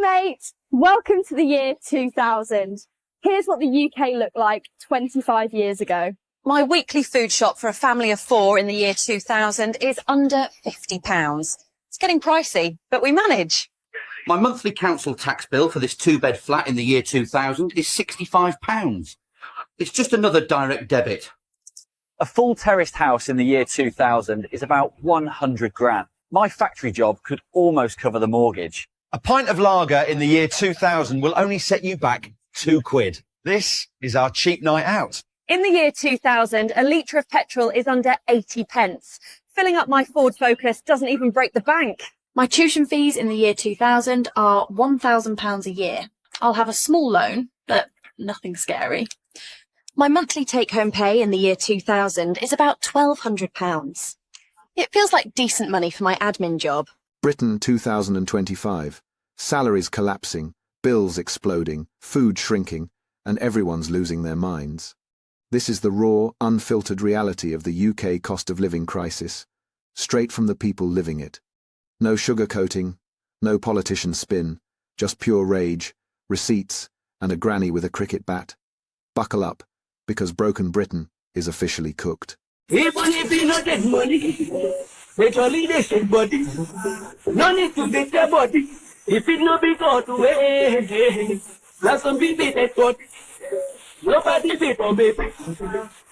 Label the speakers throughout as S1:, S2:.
S1: mate! Welcome to the year 2000. Here's what the UK looked like 25 years ago.
S2: My weekly food shop for a family of 4 in the year 2000 is under £50. It's getting pricey, but we manage.
S3: My monthly council tax bill for this 2-bed flat in the year 2000 is £65. It's just another direct debit.
S4: A full terraced house in the year 2000 is about 100 grand. My factory job could almost cover the mortgage.
S5: A pint of lager in the year 2000 will only set you back £2. This is our cheap night out.
S1: In the year 2000, a litre of petrol is under 80 pence. Filling up my Ford Focus doesn't even break the bank.
S6: My tuition fees in the year 2000 are £1,000 a year. I'll have a small loan, but nothing scary.
S2: My monthly take-home pay in the year 2000 is about £1,200. It feels like decent money for my admin job.
S7: Britain 2025. Salaries collapsing, bills exploding, food shrinking, and everyone's losing their minds. This is the raw, unfiltered reality of the UK cost of living crisis, straight from the people living it. No sugarcoating, no politician spin, just pure rage, receipts, and a granny with a cricket bat. Buckle up, because Broken Britain is officially cooked.
S8: Even if you not get money, they only they send body. No need to get your body. If it no be got away, let some people that got. Nobody beat on baby.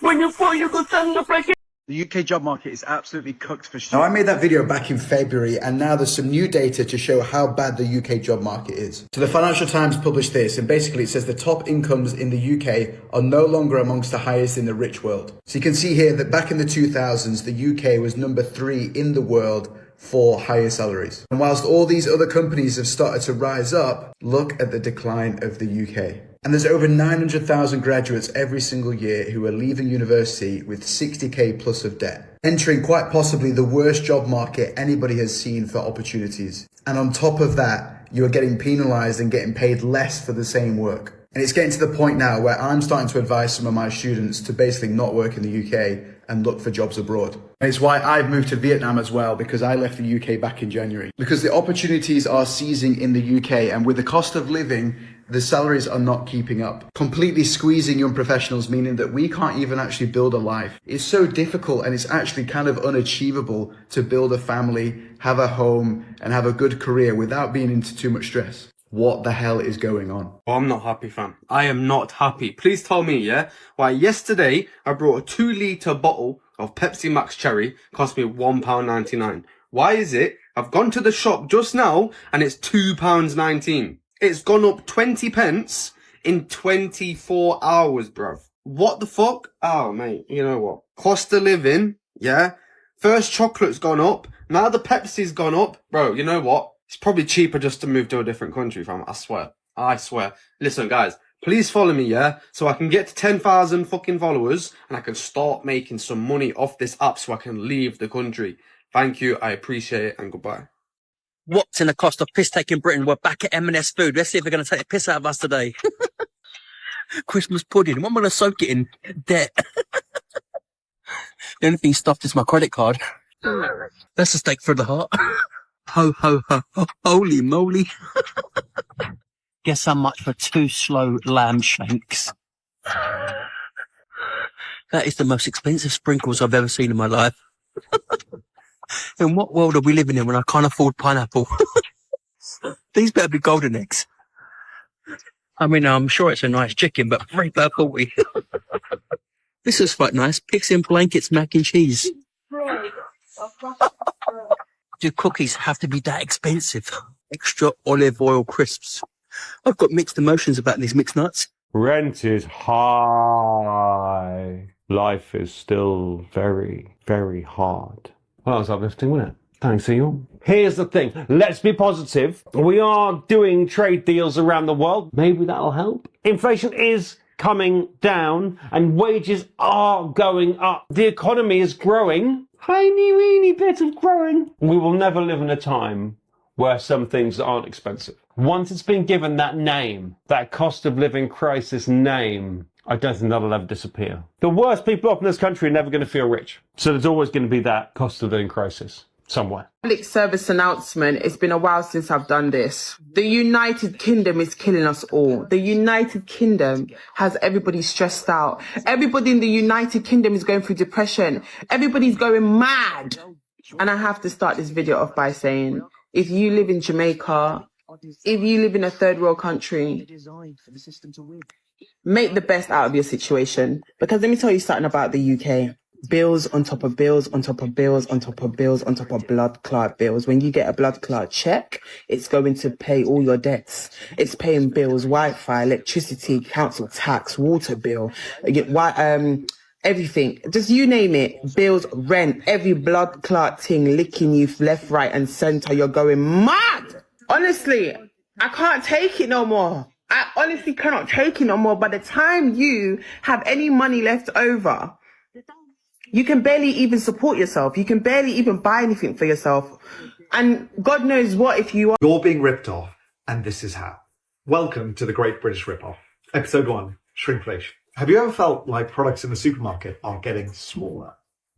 S8: When you fall, you go stand the pressure.
S9: The UK job market is absolutely cooked for shit.
S10: Now, I made that video back in February, and now there's some new data to show how bad the UK job market is. So the Financial Times published this, and basically it says the top incomes in the UK are no longer amongst the highest in the rich world. So you can see here that back in the 2000s, the UK was number 3 in the world for higher salaries. And whilst all these other companies have started to rise up, look at the decline of the UK. And there's over 900,000 graduates every single year who are leaving university with 60k plus of debt, entering quite possibly the worst job market anybody has seen for opportunities. And on top of that, you are getting penalised and getting paid less for the same work. And it's getting to the point now where I'm starting to advise some of my students to basically not work in the UK and look for jobs abroad. And it's why I've moved to Vietnam as well, because I left the UK back in January. Because the opportunities are seizing in the UK, and with the cost of living, the salaries are not keeping up, completely squeezing young professionals, meaning that we can't even actually build a life. It's so difficult, and it's actually kind of unachievable to build a family, have a home, and have a good career without being into too much stress. What the hell is going on?
S11: Oh, I'm not happy, fam. I am not happy. Please tell me, yeah, why yesterday I brought a 2-litre bottle of Pepsi Max Cherry, cost me £1.99. Why is it I've gone to the shop just now and it's £2.19? It's gone up 20 pence in 24 hours, bruv. What the fuck? Oh, mate, you know what? Cost of living, yeah? First chocolate's gone up. Now the Pepsi's gone up. Bro, you know what? It's probably cheaper just to move to a different country, fam. I swear. I swear. Listen, guys, please follow me, yeah? So I can get to 10,000 fucking followers and I can start making some money off this app so I can leave the country. Thank you. I appreciate it, and goodbye.
S12: What's in the cost of piss-taking Britain? We're back at M&S Food. Let's see if they're going to take the piss out of us today. Christmas pudding. What am I going to soak it in? Debt. The only thing stuffed is my credit card. That's a steak for the heart. Ho, ho, ho, ho, holy moly. Guess how much for 2 slow lamb shanks? That is the most expensive sprinkles I've ever seen in my life. In what world are we living in when I can't afford pineapple? These better be golden eggs. I mean, I'm sure it's a nice chicken, but £3.40. This is quite nice. Pigs in blankets, mac and cheese. Do cookies have to be that expensive? Extra olive oil crisps. I've got mixed emotions about these mixed nuts.
S13: Rent is high. Life is still very, very hard. Well, that was uplifting, wasn't it? Thanks, Ian. Here's the thing. Let's be positive. We are doing trade deals around the world. Maybe that'll help. Inflation is coming down and wages are going up. The economy is growing. Tiny, weeny bit of growing. We will never live in a time where some things aren't expensive. Once it's been given that name, that cost of living crisis name, I don't think that'll ever disappear. The worst people off in this country are never going to feel rich. So there's always going to be that cost of living crisis. somewhere.
S14: Public service announcement. It's been a while since I've done this. The United Kingdom is killing us all. The United Kingdom has everybody stressed out. Everybody in the United Kingdom is going through depression. Everybody's going mad. And I have to start this video off by saying, if you live in Jamaica, if you live in a third world country, make the best out of your situation. Because let me tell you something about the UK. Bills on top of bills, on top of bills, on top of bills, on top of blood clot bills. When you get a blood clot check, it's going to pay all your debts. It's paying bills, Wi-Fi, electricity, council tax, water bill, everything. Just you name it. Bills, rent, every blood clot thing licking you left, right and centre. You're going mad. Honestly, I can't take it no more. I honestly cannot take it no more. By the time you have any money left over, you can barely even support yourself. You can barely even buy anything for yourself. And God knows what if you are.
S15: You're being ripped off, and this is how. Welcome to the Great British Ripoff. Episode 1, Shrinkflation. Have you ever felt like products in the supermarket are getting smaller?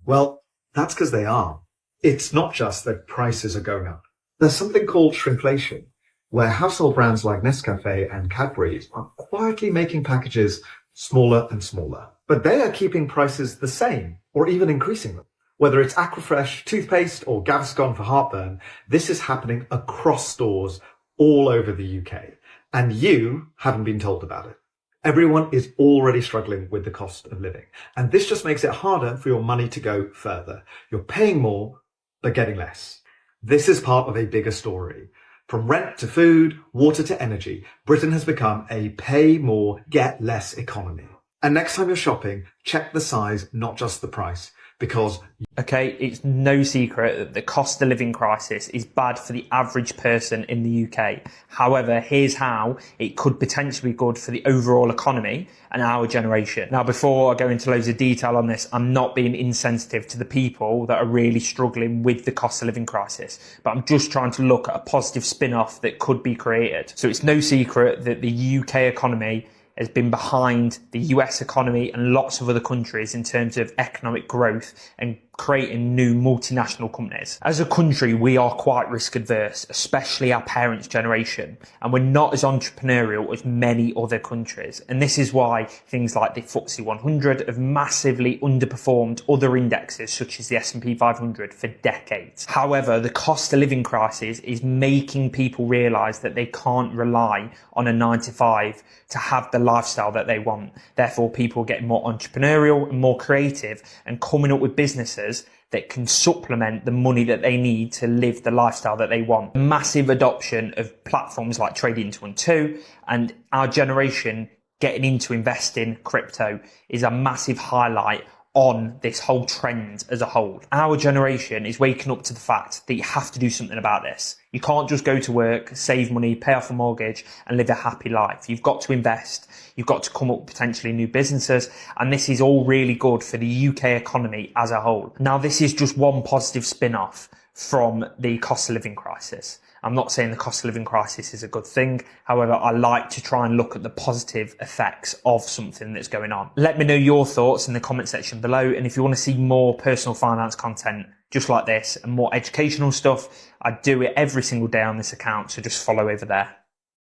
S15: Well, that's because they are. It's not just that prices are going up. There's something called shrinkflation, where household brands like Nescafe and Cadbury are quietly making packages smaller and smaller. But they are keeping prices the same, or even increasing them. Whether it's Aquafresh toothpaste or Gaviscon for heartburn, this is happening across stores all over the UK. And you haven't been told about it. Everyone is already struggling with the cost of living. And this just makes it harder for your money to go further. You're paying more, but getting less. This is part of a bigger story. From rent to food, water to energy, Britain has become a pay more, get less economy. And next time you're shopping, check the size, not just the price, because...
S16: Okay, it's no secret that the cost of living crisis is bad for the average person in the UK. However, here's how it could potentially be good for the overall economy and our generation. Now, before I go into loads of detail on this, I'm not being insensitive to the people that are really struggling with the cost of living crisis, but I'm just trying to look at a positive spin-off that could be created. So it's no secret that the UK economy has been behind the US economy and lots of other countries in terms of economic growth and creating new multinational companies. As a country, we are quite risk adverse, especially our parents' generation, and we're not as entrepreneurial as many other countries. And this is why things like the FTSE 100 have massively underperformed other indexes such as the S&P 500 for decades. However, the cost of living crisis is making people realise that they can't rely on a 9-to-5 to have the lifestyle that they want. Therefore, people are getting more entrepreneurial and more creative and coming up with businesses that can supplement the money that they need to live the lifestyle that they want. Massive adoption of platforms like Trading 212 and our generation getting into investing crypto is a massive highlight on this whole trend as a whole. Our generation is waking up to the fact that you have to do something about this. You can't just go to work, save money, pay off a mortgage and live a happy life. You've got to invest. You've got to come up with potentially new businesses. And this is all really good for the UK economy as a whole. Now, this is just one positive spin-off from the cost of living crisis. I'm not saying the cost of living crisis is a good thing. However, I like to try and look at the positive effects of something that's going on. Let me know your thoughts in the comment section below. And if you want to see more personal finance content just like this and more educational stuff, I do it every single day on this account. So just follow over there.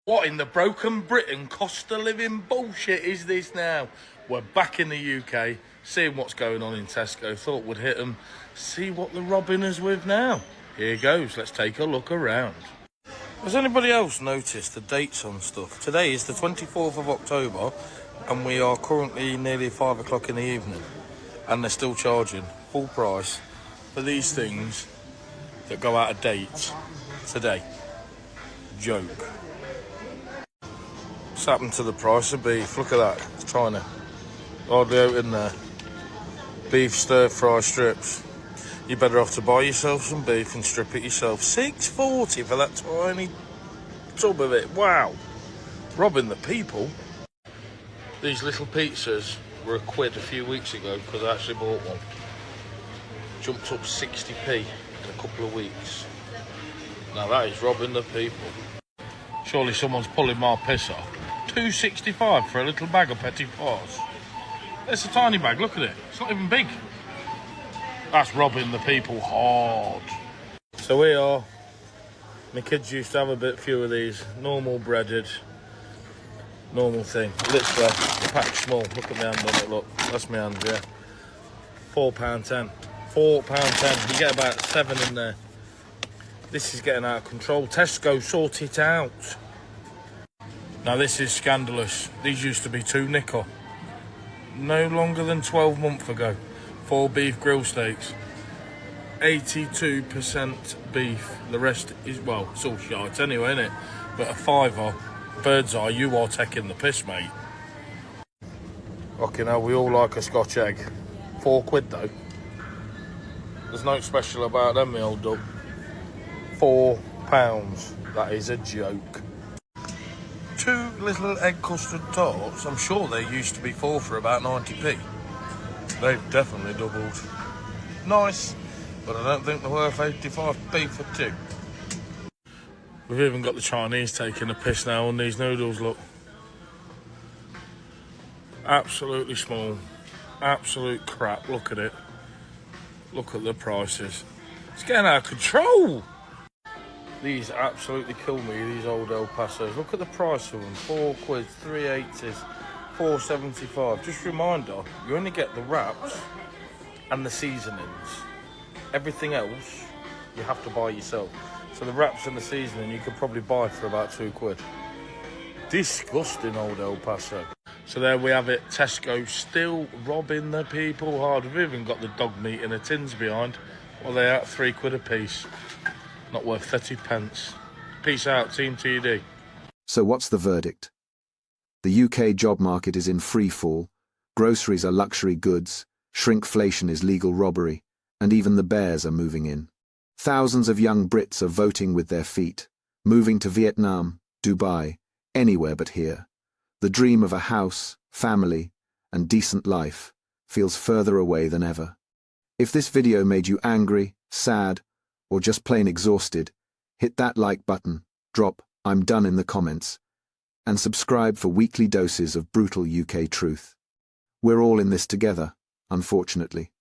S17: What in the broken Britain cost of living bullshit is this now? We're back in the UK, seeing what's going on in Tesco. Thought we'd hit them, see what they're robbing us with now. Here goes, let's take a look around. Has anybody else noticed the dates on stuff? Today is the 24th of October and we are currently nearly 5 o'clock in the evening and they're still charging full price for these things that go out of date today. Joke. What's happened to the price of beef? Look at that, it's China. Hardly out in there. Beef stir-fry strips. You're better off to buy yourself some beef and strip it yourself. $6.40 for that tiny tub of it. Wow. Robbing the people. These little pizzas were £1 a few weeks ago because I actually bought one. Jumped up 60p in a couple of weeks. Now that is robbing the people. Surely someone's pulling my piss off. £2.65 for a little bag of petit pois. It's a tiny bag, look at it. It's not even big. That's robbing the people hard. So we are. My kids used to have a bit few of these. Normal breaded. Normal thing. Literally, the pack's small. Look at my hand on it, look. That's my hand, yeah. £4.10. £4.10. You get about 7 in there. This is getting out of control. Tesco, sort it out. Now this is scandalous. These used to be £2 no longer than 12 months ago. 4 beef grill steaks. 82% beef. The rest is, well, it's all shite anyway, isn't it? But a £5, bird's eye, you are taking the piss, mate. Okay, now we all like a Scotch egg. £4 though. There's no special about them, me old dog. £4. That is a joke. 2 little egg custard tarts. I'm sure they used to be 4 for about 90p. They've definitely doubled. Nice, but I don't think they're worth 85p for 2. We've even got the Chinese taking a piss now on these noodles, look. Absolutely small. Absolute crap, look at it. Look at the prices. It's getting out of control. These absolutely kill me, these old El Pasos. Look at the price of them. £4, 3.80s, £4.75. Just a reminder, you only get the wraps and the seasonings. Everything else, you have to buy yourself. So the wraps and the seasoning, you could probably buy for about £2. Disgusting old El Paso. So there we have it. Tesco still robbing the people hard. We've even got the dog meat in the tins behind. Well, they're at £3 a piece. Not worth 30p. Peace out, Team TD.
S7: So what's the verdict? The UK job market is in free fall, groceries are luxury goods, shrinkflation is legal robbery, and even the bears are moving in. Thousands of young Brits are voting with their feet, moving to Vietnam, Dubai, anywhere but here. The dream of a house, family, and decent life feels further away than ever. If this video made you angry, sad, or just plain exhausted, hit that like button, drop "I'm done" in the comments, and subscribe for weekly doses of brutal UK truth. We're all in this together, unfortunately.